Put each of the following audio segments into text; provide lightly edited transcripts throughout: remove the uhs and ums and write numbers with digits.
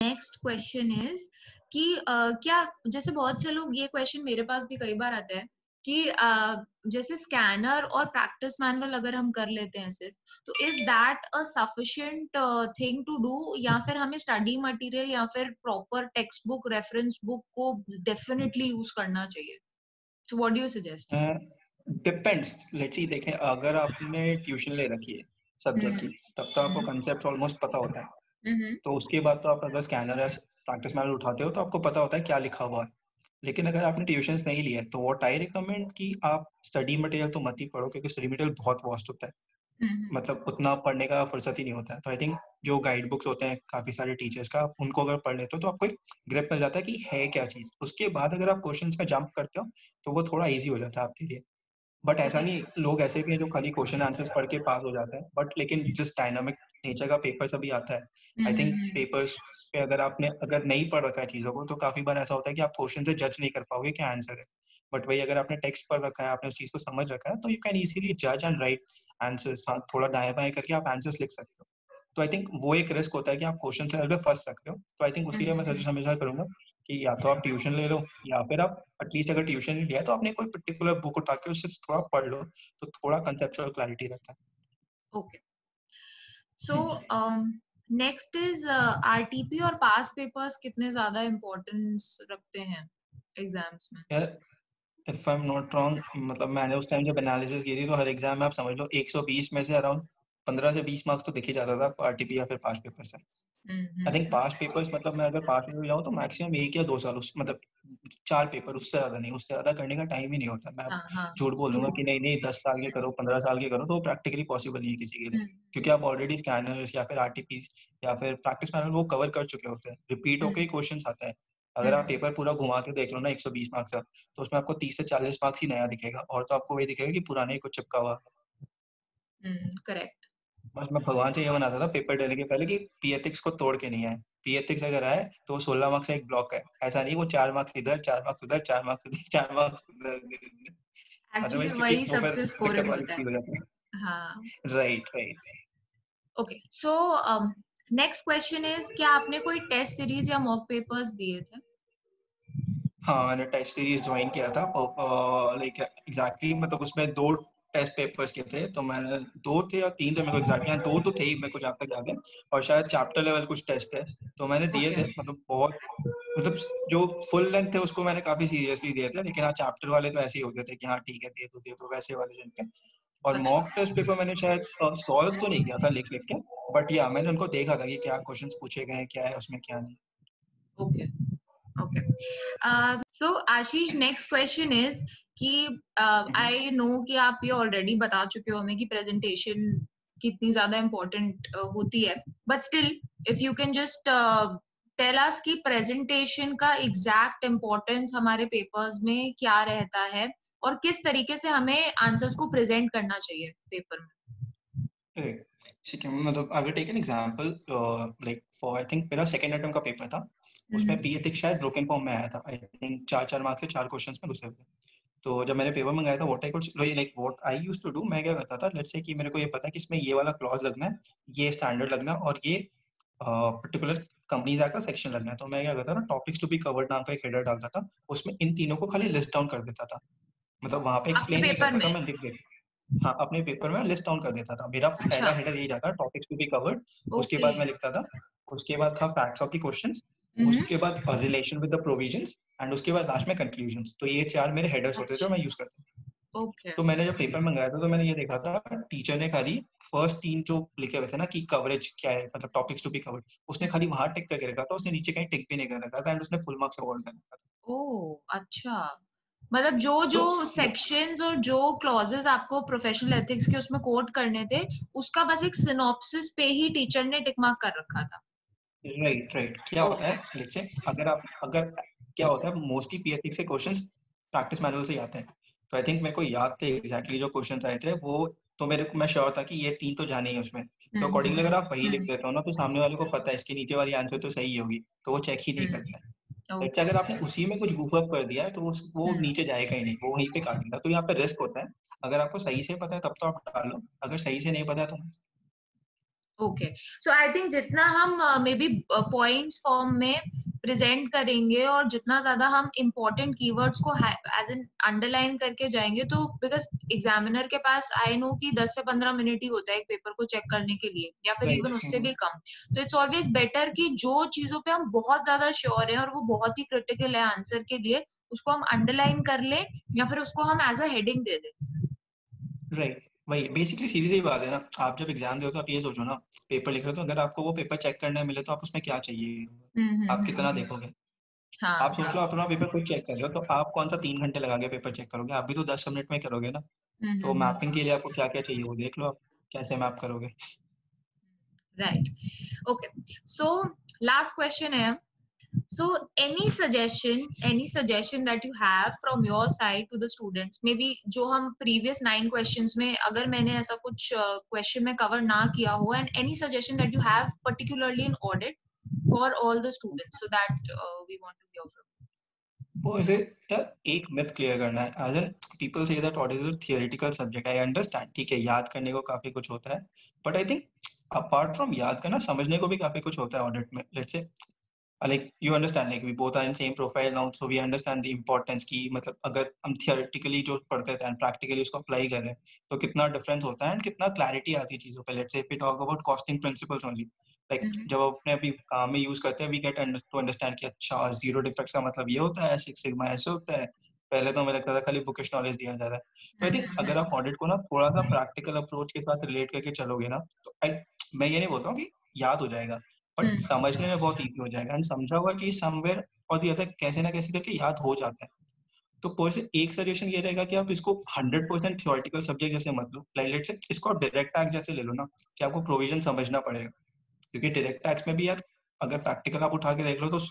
Next question is कि क्या जैसे बहुत से लोग ये क्वेश्चन मेरे पास भी कई बार आता है कि जैसे स्कैनर और प्रैक्टिस मैनुअल अगर हम कर लेते हैं सिर्फ तो is that a sufficient thing to do या फिर हमें स्टडी मटेरियल या फिर proper text book reference book को डेफिनेटली यूज करना चाहिए. So what do you suggest? Depends, let's see देखें, अगर आपने ट्यूशन ले रखी है सब्जेक्ट की, तब तो आपको कंसेप्ट ऑलमोस्ट पता होता है। तो उसके बाद तो आप अगर स्कैनर या प्रैक्टिस मैनुअल उठाते हो तो आपको पता होता है क्या लिखा हुआ है। लेकिन अगर आपने ट्यूशंस नहीं लिए तो व्हाट आई रिकमेंड कि आप स्टडी मटेरियल तो मत ही पढ़ो, क्योंकि स्टडी मटेरियल बहुत वास्ट होता है, मतलब उतना पढ़ने का फुर्सत ही नहीं होता है। तो आई थिंक जो गाइड बुक्स होते हैं काफी सारे टीचर्स का, आप उनको अगर पढ़ लेते हो तो आपको एक ग्रिप मिल जाता है कि है क्या चीज। उसके बाद अगर आप क्वेश्चंस में जंप करते हो तो वो थोड़ा इजी हो जाता है आपके लिए। बट ऐसा ओके. नहीं, लोग ऐसे भी हैं जो खाली क्वेश्चन आंसर्स पढ़ के पास हो जाते हैं, बट लेकिन जिस डायनामिक नेचर का पेपर्स अभी आता है, आई थिंक पेपर्स पे अगर आपने अगर नहीं पढ़ रखा है चीज़ों को, तो काफ़ी बार ऐसा होता है कि आप क्वेश्चन से जज नहीं कर पाओगे क्या आंसर है। बट वही अगर आपने टेक्स्ट पढ़ रखा है, आपने उस चीज़ को समझ रखा है, तो यू कैन इजीली जज एंड राइट आंसर्स। थोड़ा दाएं बाएं करके आप आंसर्स लिख सकते हो। तो आई थिंक वो एक रिस्क होता है कि आप क्वेश्चन से अगर फंस सकते हो। तो आई थिंक उसी लिए मैं सजेस्ट हमेशा करूंगा कि या तो आप ट्यूशन ले लो, या फिर आप एटलीस्ट अगर ट्यूशन नहीं लिया है तो आपने कोई पर्टिकुलर बुक उठा के उससे थोड़ा पढ़ लो, तो थोड़ा कंसेप्चुअल क्लैरिटी रहता है। Okay. So next is RTP और पास पेपर्स कितने ज्यादा इम्पोर्टेंस रखते हैं एग्जाम्स में? यार, if I am not wrong, मतलब मैंने उस टाइम जब एनालिसिस की थी तो हर एग्जाम में आप समझ लो 120 में से अराउंड 15 से 20 मार्क्स तो दिख ही जाता था आरटीपी या फिर पास पेपर से। आई थिंक पास पेपर्स, मतलब मैं अगर पास पेपर जाऊँ तो मैक्सिमम 1 या 2 साल, उस मतलब 4 पेपर, उससे ज्यादा नहीं, उससे ज्यादा करने का टाइम ही नहीं होता। मैं हाँ हाँ. झूठ बोल दूंगा ट्रू. कि नहीं नहीं 10 साल के करो, 15 साल के करो, तो प्रैक्टिकली पॉसिबल नहीं है किसी के लिए, क्योंकि आप ऑलरेडी स्कैनर्स या फिर आरटीपी या फिर प्रैक्टिस मैनुअल वो कवर कर चुके होते हैं। रिपीट होके ही क्वेश्चन आता है। अगर आप पेपर पूरा घुमा के देख लो ना 120 मार्क्स का, तो उसमें आपको 30 से 40 मार्क्स ही नया दिखेगा, और तो आपको वही दिखेगा कि पुराने ही कुछ चिपका हुआ। करेक्ट. बस मैं भगवान से ये मनाता था पेपर देने के पहले कि पी एथिक्स को तोड़ के नहीं आए। पी एथिक्स अगर आए तो वो 16 मार्क्स का एक ब्लॉक है, ऐसा नहीं वो 4 मार्क्स इधर, 4 मार्क्स उधर, 4 मार्क्स उधर, 4 मार्क्स उधर। एक्चुअली अदरवाइज क्योंकि वही वो फिर सबसे दिक्कत स्कोरिंग वाली होता है. चीज हो जाती हाँ. है। Right right. Okay. So next question is क्या आपने कोई टेस्ट सीरीज या मॉक पेपर्स दिए थे? हाँ, मैंने टेस्ट सीरीज ज्वाइन किया था, लाइक एग्जैक्टली, मतलब उसमें 2 टेस्ट पेपर्स के थे, तो मैंने 2 थे या 3 थे मेरे को एग्जैक्टली, हाँ 2 तो थे ही मेरे को जहाँ तक याद है, और शायद चैप्टर लेवल कुछ टेस्ट थे, तो मैंने दिए ओके. थे। मतलब बहुत, मतलब जो फुल लेंथ थे उसको मैंने काफी सीरियसली दिए थे, लेकिन हाँ चैप्टर वाले तो ऐसे ही होते थे कि हाँ ठीक है दे दो वैसे वाले जिन पे। और अच्छा. मॉक टेस्ट पेपर मैंने शायद सॉल्व तो नहीं किया था लिख लिख के, बट या मैंने उनको देखा था कि क्या क्वेश्चंस पूछे गए हैं, क्या है उसमें क्या नहीं। Okay. Okay. So Ashish, next question is कि आई नो कि आप ये ऑलरेडी बता चुके हो हमें कि प्रेजेंटेशन कितनी ज्यादा इम्पोर्टेंट होती है, but still if you can just tell us कि प्रेजेंटेशन का एग्जैक्ट इम्पोर्टेंस हमारे पेपर्स में क्या रहता है और किस तरीके से हमें आंसर्स को प्रेजेंट करना चाहिए पेपर में. ठीक है, मतलब I will take an example, like for I think मेरा सेकंड अटेम्प्ट का पेपर था, उसमें पी एथिक्स शायद ब्रोकन फॉर्म में आया था। आई थिंक 4-4 मार्क्स से 4 क्वेश्चंस में घुसे थे। तो जब मैंने पेपर मंगाया था, what I could like what I used to do, मैं क्या करता था, लेट्स से कि मेरे को ये पता है कि इसमें ये वाला क्लॉज लगना है, ये स्टैंडर्ड लगना है, और ये पर्टिकुलर कंपनीज एक्ट का सेक्शन लगना है। तो मैं क्या करता था, टॉपिक्स टू बी कवर्ड नाम का एक हेडर डालता था, उसमें इन तीनों को खाली लिस्ट डाउन कर देता था। मतलब वहां पे आपके एक्सप्लेन नहीं पेपर करता था, में? मैं लिख देता। हाँ, अपने पेपर में लिस्ट डाउन कर देता था। मेरा अच्छा. पहला हेडर यही जाता, टॉपिक्स टू बी कवर्ड। उसके ओके. बाद मैं लिखता था, उसके बाद था फैक्ट्स ऑफ द क्वेश्चंस, उसके बाद relation with the provisions, and उसके बाद लास्ट में कंक्लूजंस। तो ये 4 मेरे हेडर्स होते थे जो अच्छा. मैं यूज करता था। ओके. तो मैंने जब पेपर मंगाया था तो मैंने ये देखा था, टीचर ने खाली फर्स्ट 3 जो लिखे हुए थे ना कि कवरेज क्या है, मतलब टॉपिक्स टू बी कवर्ड, उसने खाली वहां टिक करके रखा था, उसने नीचे कहीं टिक भी नहीं कर रखा था, एंड उसने फुल मार्क्स अवार्ड कर रखा था। ओह, अच्छा. मतलब जो जो तो सेक्शंस और जो क्लॉजेस आपको प्रोफेशनल एथिक्स के उसमें कोट करने थे, उसका बस एक सिनॉप्सिस पे ही टीचर ने टिक मार्क कर रखा था. राइट राइट, क्या होता ओके. है, लेट्स से अगर क्या होता है, मोस्टली पीएचडी से क्वेश्चंस प्रैक्टिस मैनुअल से ही आते हैं। तो आई थिंक मेरे को याद थे एग्जैक्टली जो क्वेश्चंस आए थे वो, तो मेरे को मैं श्योर था कि ये 3 तो जाने ही हैं उसमें। तो अकॉर्डिंगली अगर आप वही लिख देते हो ना, तो सामने वाले को पता है इसके नीचे वाली आंसर तो सही होगी, तो वो चेक ही नहीं करता है। Let's say okay. अगर आपने उसी में कुछ गूफ अप कर दिया है तो वो हम्म. नीचे जाएगा ही नहीं, वो वहीं पे काटेगा। तो यहाँ पे रिस्क होता है। अगर आपको सही से पता है तब तो आप डालो, अगर सही से नहीं पता है तो ओके, सो आई थिंक जितना हम मे बी पॉइंट्स फॉर्म में प्रेजेंट करेंगे और जितना ज्यादा हम इम्पोर्टेंट कीवर्ड्स को एज एन अंडरलाइन करके जाएंगे, तो बिकॉज एग्जामिनर के पास आई नो कि 10 से 15 मिनट ही होता है एक पेपर को चेक करने के लिए, या फिर राइट। इवन उससे भी कम। तो इट्स ऑलवेज बेटर कि जो चीजों पे हम बहुत ज्यादा श्योर हैं और वो बहुत ही क्रिटिकल है आंसर के लिए, उसको हम अंडरलाइन कर ले या फिर उसको हम एज अ हेडिंग दे दें। राइट, वही बेसिकली सीधी सी बात है ना। आप जब एग्जाम दो तो आप ये सोचो ना, पेपर लिख रहे हो तो अगर आपको वो पेपर चेक करने मिले तो आप उसमें क्या चाहिए, आप कितना देखोगे। हाँ आप सोच लो अपना पेपर खुद चेक कर रहे हो तो आप कौन सा 3 घंटे लगा के पेपर चेक करोगे, आप भी तो 10 मिनट में करोगे ना। तो मैपिंग के लिए आपको क्या क्या चाहिए वो देख लो, आप कैसे मैप करोगे। Right. Okay, so last question है, so any suggestion that you have from your side to the students, maybe जो हम previous 9 questions में अगर मैंने ऐसा कुछ question में cover ना किया हो, and any suggestion that you have particularly in audit for all the students, so that we want to hear from वो ऐसे यार एक मिथ क्लियर करना है, as an people say that what is a theoretical subject, I understand, ठीक है याद करने को काफी कुछ होता है, but I think apart from याद करना समझने को भी काफी कुछ होता है ऑडिट में। Let's say like you understand, like we both are in same profile now, so we understand the importance की, मतलब अगर हम theoretically जो पढ़ते थे and practically उसको apply कर रहे हैं तो कितना difference होता है and कितना clarity आती है चीजों पे। let's say if we talk about costing principles only, like you. जब अपने अभी काम में यूज करते हैं we get to understand कि अच्छा zero defects का मतलब ये होता है, सिक्स सिग्मा ऐसे होता है। पहले तो हमें लगता था खाली बुकिश नॉलेज दिया जा रहा है। तो आई थिंक अगर आप ऑडिट को ना थोड़ा सा प्रैक्टिकल अप्रोच के साथ रिलेट करके चलोगे ना तो मैं ये नहीं बोलता हूँ कि याद हो जाएगा, बट समझने में बहुत इजी हो जाएगा एंड समझा हुआ कि समवेयर और दी अदर कैसे ना कैसे करके याद हो जाता है। तो पर्सन एक सजेशन ये रहेगा कि आप इसको 100% थियोरेटिकल सब्जेक्ट जैसे मत लो, लाइक लेट्स से इसको आप डायरेक्ट टैक्स जैसे ले लो ना, कि आपको प्रोविजन समझना पड़ेगा, क्योंकि डायरेक्ट टैक्स में भी यार अगर प्रैक्टिकल आप उठा के देख लो तो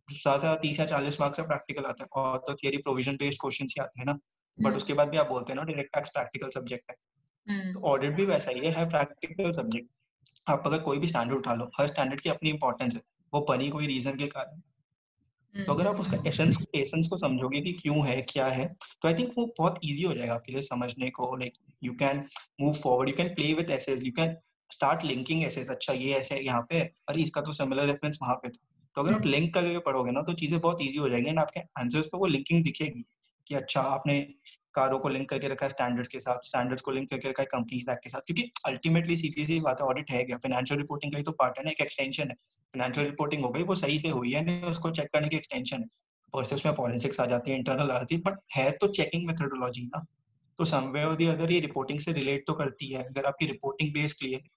ज्यादा 30 या 40 मार्क्स का प्रैक्टिकल आता है और तो थियरी प्रोविजन बेस्ड क्वेश्चन ही आते हैं ना। बट उसके बाद भी आप बोलते हैं ना डायरेक्ट टैक्स प्रैक्टिकल सब्जेक्ट है, तो ऑडिट भी वैसा ही है प्रैक्टिकल सब्जेक्ट। आप अगर कोई भी स्टैंडर्ड उठा लो, हर स्टैंडर्ड की अपनी इंपॉर्टेंस है, वो बनी कोई रीजन के कारण। तो अगर आप उसका एसेंस एसेंस को समझोगे कि क्यों है क्या है, तो आई थिंक वो बहुत इजी हो जाएगा आपके लिए समझने को। Like you can move forward, you can play with essays, you can start linking essays, अच्छा ये ऐसे यहाँ पे है, अरे इसका तो सिमिलर रेफरेंस वहां पे था। तो अगर आप लिंक करके पढ़ोगे ना तो चीजें बहुत ईजी हो जाएंगी एंड आपके आंसर्स पे वो लिंकिंग दिखेगी कि अच्छा आपने कारों को लिंक करके रखा है स्टैंडर्ड्स के साथ, स्टैंडर्ड्स को लिंक करके रखा है कंपनीज एक्ट के साथ, क्योंकि अल्टीमेटली सीधी सी बात है, ऑडिट है क्या, फाइनेंशियल रिपोर्टिंग का ही तो पार्ट है ना, एक एक्सटेंशन है। फाइनेंशियल रिपोर्टिंग हो गई वो सही से हुई है नहीं, उसको चेक करने की एक्सटेंशन है। वर्सेस में फॉरेंसिक्स आ जाती है, इंटरनल आ जाती है, बट है तो चेकिंग मेथोडोलॉजी ना। तो समवेयर और दी अदर ये रिपोर्टिंग से रिलेट तो करती है। अगर आपकी रिपोर्टिंग बेस क्लियर है,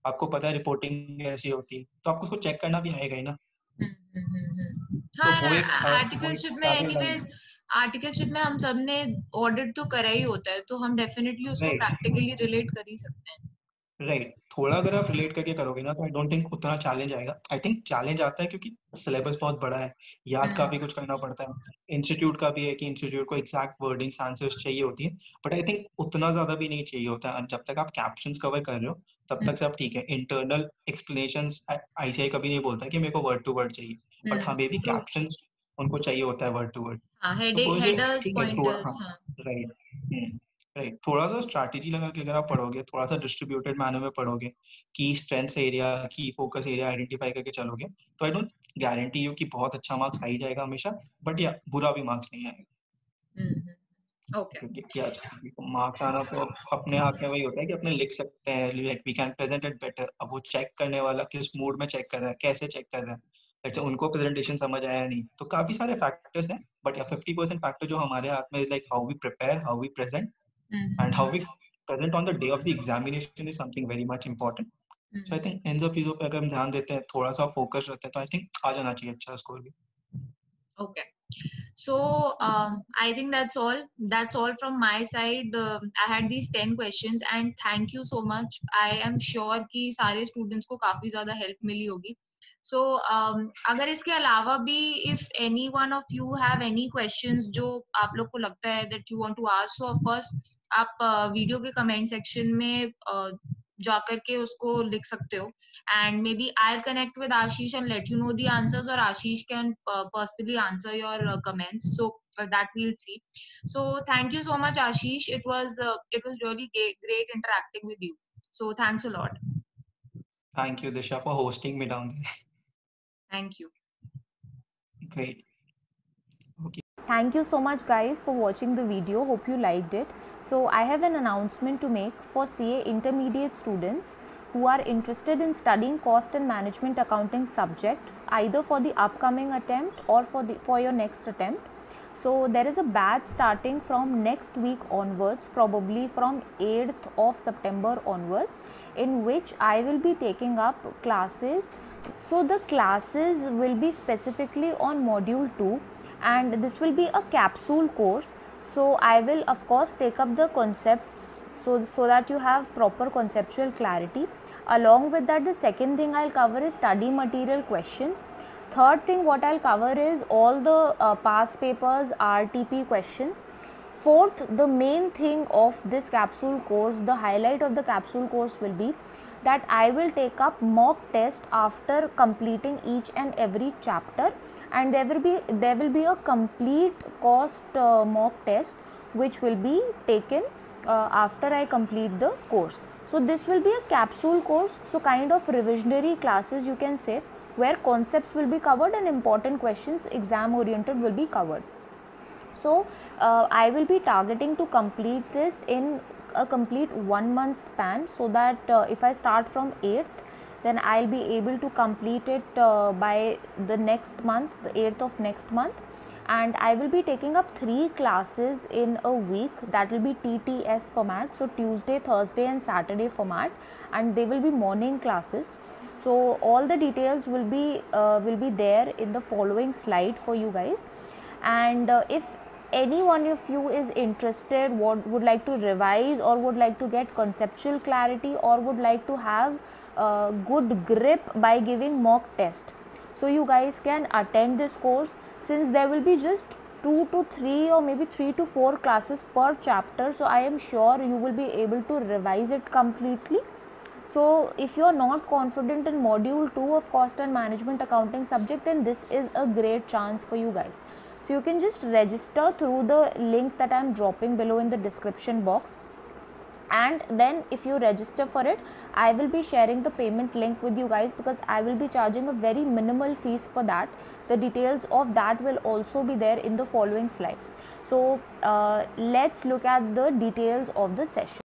आपको पता है रिपोर्टिंग ऐसी होती है, तो आपको उसको चेक करना भी आएगा ही ना। तो वो एक हाँ, वो एक आर्टिकलशिप में आगे लाइन एनीवेज, आर्टिकलशिप में हम सब ने ऑडिट तो करा ही होता है, तो हम डेफिनेटली उसको राइट। प्रैक्टिकली रिलेट कर ही सकते हैं। राइट, थोड़ा अगर आप रिलेट करके करोगे ना तो आई डोंट थिंक उतना चैलेंज आएगा। आई थिंक चैलेंज आता है क्योंकि सिलेबस बहुत बड़ा है, याद काफी कुछ करना पड़ता है। इंस्टीट्यूट का भी है कि इंस्टीट्यूट को एग्जैक्ट वर्डिंग्स आंसर्स चाहिए होती है, बट आई थिंक उतना ज्यादा भी नहीं चाहिए होता है। जब तक आप कैप्शंस कवर कर रहे हो तब तक सब ठीक है। इंटरनल एक्सप्लेनेशंस आईसीआई कभी नहीं बोलता कि मेरे को वर्ड टू वर्ड चाहिए, बट हाँ मे बी ट्रू। कैप्शंस उनको चाहिए होता है वर्ड टू वर्ड। हाँ, तो वैसे हेडर्स ठीक है थोड़ा, पॉइंटर्स, हाँ हाँ। राइट। राइट, थोड़ा सा स्ट्रैटेजी लगा के अगर आप पढ़ोगे, थोड़ा सा डिस्ट्रीब्यूटेड मैनर में पढ़ोगे, की स्ट्रेंथ्स एरिया की फोकस एरिया आइडेंटिफाई करके चलोगे, तो आई डोंट गारंटी यू कि बहुत अच्छा मार्क्स आ ही जाएगा हमेशा, बट या बुरा भी मार्क्स नहीं आएगा। ओके। क्योंकि यार मार्क्स आना तो अपने हाथ में वही होता है कि अपने लिख सकते हैं, like we can present it better. अब वो चेक करने वाला किस मूड में चेक कर रहा है, कैसे चेक कर रहा है, जैसे उनको प्रेजेंटेशन समझ आया नहीं, तो काफी सारे फैक्टर्स हैं। बट या 50% फैक्टर जो हमारे हाथ में, like how we prepare, how we present and how we present on the day of the examination is something very much important. So I think इन सब चीजों पे अगर हम ध्यान देते हैं, थोड़ा सा फोकस रहते हैं, तो आई थिंक आ जाना चाहिए अच्छा स्कोर भी। Okay. So I think that's all. That's all from my side. I had these 10 questions and thank you so much. I am sure कि सारे students को काफी ज्यादा help मिली होगी. So अगर इसके अलावा भी if any one of you have any questions जो आप लोग को लगता है that you want to ask, so of course आप वीडियो के comment section में जा करके उसको लिख सकते हो, and maybe I'll connect with Ashish and let you know the answers, or Ashish can personally answer your comments. So that we'll see. So thank you so much, Ashish. It was really great interacting with you. So thanks a lot. Thank you, Disha, for hosting me down there. Thank you. Great. Okay. Thank you so much guys for watching the video. Hope you liked it. So I have an announcement to make for CA intermediate students who are interested in studying cost and management accounting subject, either for the upcoming attempt or for your next attempt. So there is a batch starting from next week onwards, probably from 8th of September onwards, in which I will be taking up classes. So the classes will be specifically on module 2, and this will be a capsule course. So I will of course take up the concepts so that you have proper conceptual clarity. Along with that, the second thing I'll cover is study material questions. Third thing what I'll cover is all the past papers RTP questions. Fourth, the main thing of this capsule course, the highlight of the capsule course will be that I will take up mock test after completing each and every chapter, and there will be a complete cost mock test which will be taken after I complete the course. So this will be a capsule course, so kind of revisionary classes you can say, where concepts will be covered and important questions exam oriented will be covered. So I will be targeting to complete this in a complete 1 month span, so that if I start from 8th, then I'll be able to complete it by the next month, the 8th of next month. And I will be taking up 3 classes in a week, that will be TTS format, so Tuesday, Thursday and Saturday format, and they will be morning classes. So all the details will be there in the following slide for you guys. And if any one of you is interested, would like to revise or would like to get conceptual clarity or would like to have good grip by giving mock test, so you guys can attend this course, since there will be just 2 to 3 or maybe 3 to 4 classes per chapter. So I am sure you will be able to revise it completely. So if you are not confident in module 2 of cost and management accounting subject, then this is a great chance for you guys. So you can just register through the link that I am dropping below in the description box, and then if you register for it, I will be sharing the payment link with you guys, because I will be charging a very minimal fees for that. The details of that will also be there in the following slide. So let's look at the details of the session.